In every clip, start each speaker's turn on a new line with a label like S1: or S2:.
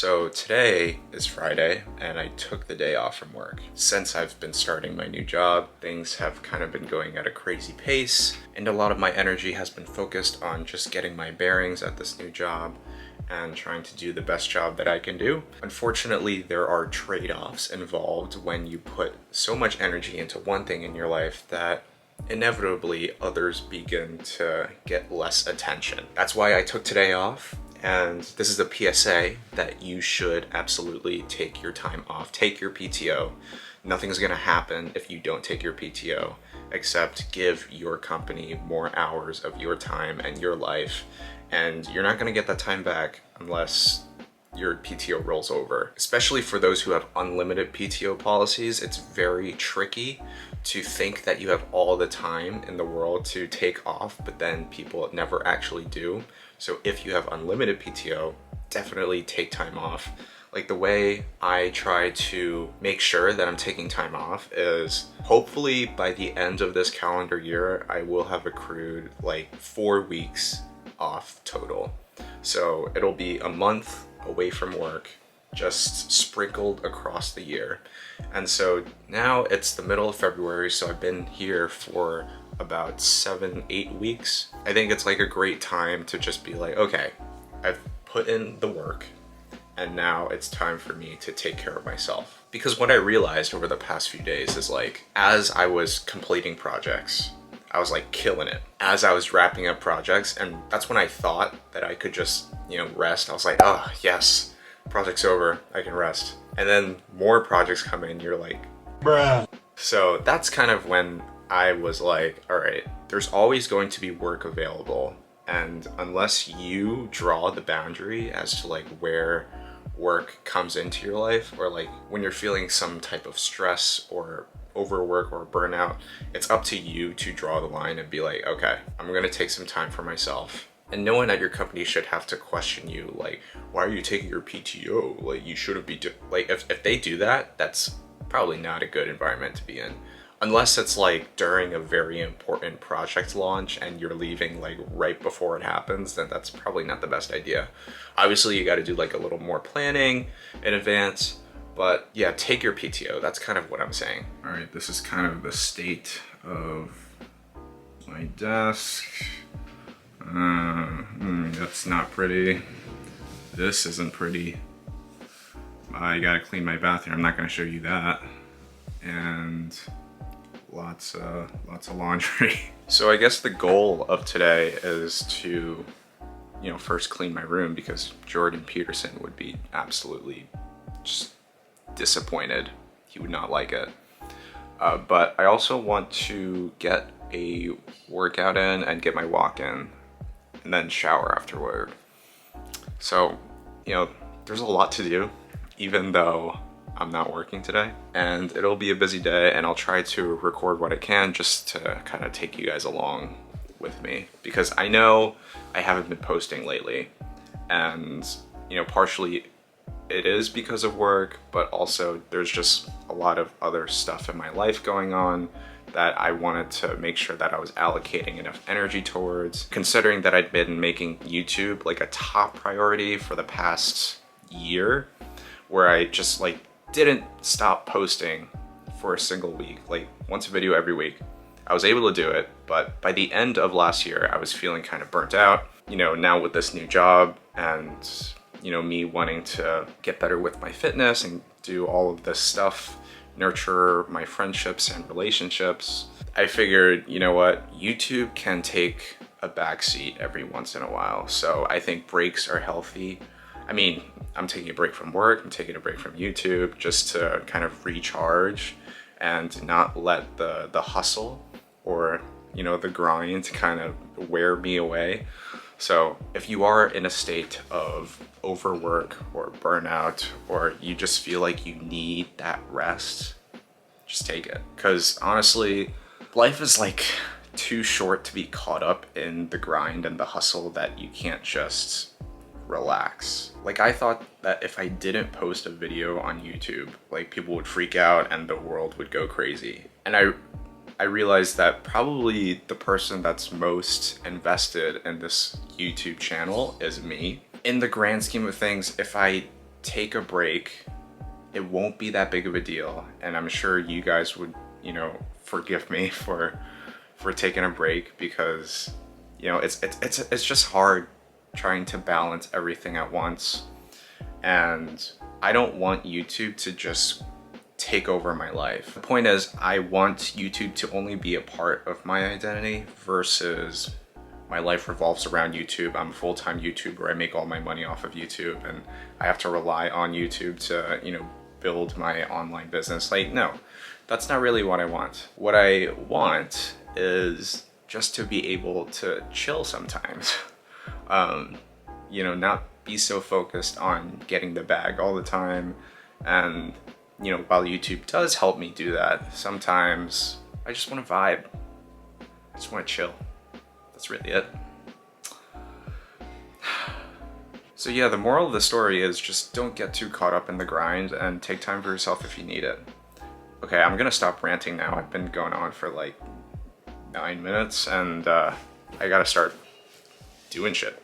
S1: So today is Friday and I took the day off from work. Since I've been starting my new job, things have kind of been going at a crazy pace and a lot of my energy has been focused on just getting my bearings at this new job and trying to do the best job that I can do. Unfortunately, there are trade-offs involved when you put so much energy into one thing in your life that inevitably others begin to get less attention. That's why I took today off. And this is a PSA that you should absolutely take your time off. Take your PTO. Nothing's gonna happen if you don't take your PTO, except give your company more hours of your time and your life. And you're not gonna get that time back unless your PTO rolls over. Especially for those who have unlimited PTO policies, it's very tricky to think that you have all the time in the world to take off, but then people never actually do. So if you have unlimited PTO, definitely take time off. Like the way I try to make sure that I'm taking time off is hopefully by the end of this calendar year, I will have accrued like 4 weeks off total. So it'll be a month away from work, just sprinkled across the year. And so now it's the middle of February, so I've been here for about 7-8 weeks. I think it's like a great time to just be like, okay, I've put in the work and now it's time for me to take care of myself. Because what I realized over the past few days is like, as I was completing projects, I was like killing it. As I was wrapping up projects, and that's when I thought that I could just, rest. I was like, oh yes, project's over, I can rest. And then more projects come in, you're like, bruh. So that's kind of when I was like, all right, there's always going to be work available. And unless you draw the boundary as to like where work comes into your life, or like when you're feeling some type of stress or overwork or burnout, it's up to you to draw the line and be like, okay, I'm gonna take some time for myself. And no one at your company should have to question you, like, why are you taking your PTO? Like, you shouldn't be like, if they do that, that's probably not a good environment to be in. Unless it's like during a very important project launch and you're leaving like right before it happens, then that's probably not the best idea. Obviously, you got to do like a little more planning in advance, but yeah, take your PTO. That's kind of what I'm saying. All right, this is kind of the state of my desk. That's not pretty. This isn't pretty. I gotta clean my bathroom. I'm not gonna show you that. And lots of laundry. So I guess the goal of today is to, first clean my room, because Jordan Peterson would be absolutely just disappointed. He would not like it. But I also want to get a workout in and get my walk in and then shower afterward. So, there's a lot to do, even though I'm not working today, and it'll be a busy day, and I'll try to record what I can just to kind of take you guys along with me, because I know I haven't been posting lately, and partially it is because of work, but also there's just a lot of other stuff in my life going on that I wanted to make sure that I was allocating enough energy towards, considering that I'd been making YouTube like a top priority for the past year, where I just like didn't stop posting for a single week, like once a video every week. I was able to do it, but by the end of last year, I was feeling kind of burnt out. Now with this new job and, me wanting to get better with my fitness and do all of this stuff, nurture my friendships and relationships, I figured, what, YouTube can take a backseat every once in a while. So I think breaks are healthy. I mean, I'm taking a break from work, I'm taking a break from YouTube just to kind of recharge and not let the hustle or, the grind kind of wear me away. So if you are in a state of overwork or burnout, or you just feel like you need that rest, just take it. Because honestly, life is like too short to be caught up in the grind and the hustle that you can't just relax. Like, I thought that if I didn't post a video on YouTube, like people would freak out and the world would go crazy. And I realized that probably the person that's most invested in this YouTube channel is me. In the grand scheme of things, if I take a break. It won't be that big of a deal, and I'm sure you guys would, you know, forgive me for taking a break, because, you know, it's just hard trying to balance everything at once. And I don't want YouTube to just take over my life. The point is, I want YouTube to only be a part of my identity versus my life revolves around YouTube. I'm a full-time YouTuber. I make all my money off of YouTube, and I have to rely on YouTube to, you know, build my online business. Like, no, that's not really what I want. What I want is just to be able to chill sometimes. You know, not be so focused on getting the bag all the time. And, you know, while YouTube does help me do that, sometimes I just want to vibe. I just want to chill. That's really it. So yeah, the moral of the story is just don't get too caught up in the grind and take time for yourself if you need it. Okay, I'm gonna stop ranting now. I've been going on for like 9 minutes, and I gotta start doing shit.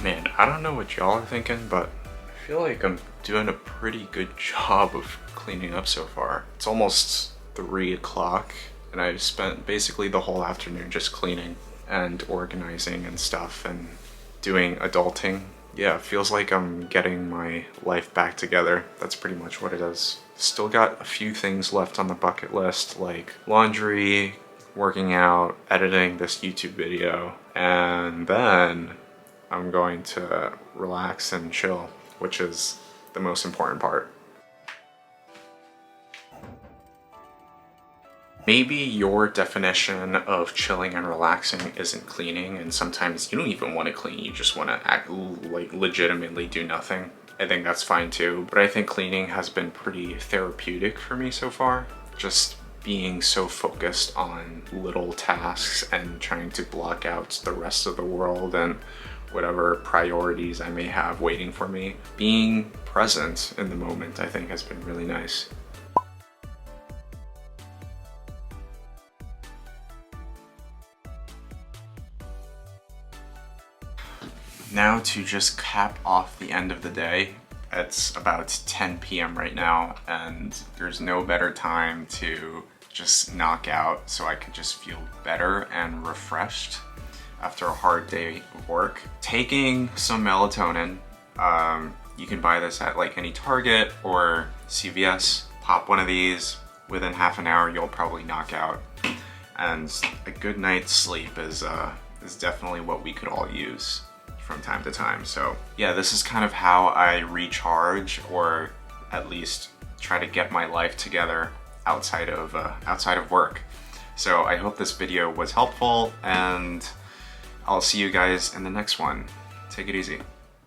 S1: Man, I don't know what y'all are thinking, but I feel like I'm doing a pretty good job of cleaning up so far. It's almost 3 o'clock, and I've spent basically the whole afternoon just cleaning and organizing and stuff and doing adulting. Yeah, it feels like I'm getting my life back together. That's pretty much what it is. Still got a few things left on the bucket list, like laundry, working out, editing this YouTube video, and then I'm going to relax and chill, which is the most important part. Maybe your definition of chilling and relaxing isn't cleaning, and sometimes you don't even want to clean, you just want to act like legitimately do nothing. I think that's fine too, but I think cleaning has been pretty therapeutic for me so far. Just being so focused on little tasks and trying to block out the rest of the world and whatever priorities I may have waiting for me. Being present in the moment, I think, has been really nice. Now to just cap off the end of the day. It's about 10 p.m. right now, and there's no better time to just knock out so I can just feel better and refreshed after a hard day of work. Taking some melatonin, you can buy this at like any Target or CVS. Pop one of these, within half an hour you'll probably knock out. And a good night's sleep is definitely what we could all use from time to time. So yeah, this is kind of how I recharge, or at least try to get my life together outside of work. So I hope this video was helpful, and I'll see you guys in the next one. Take it easy.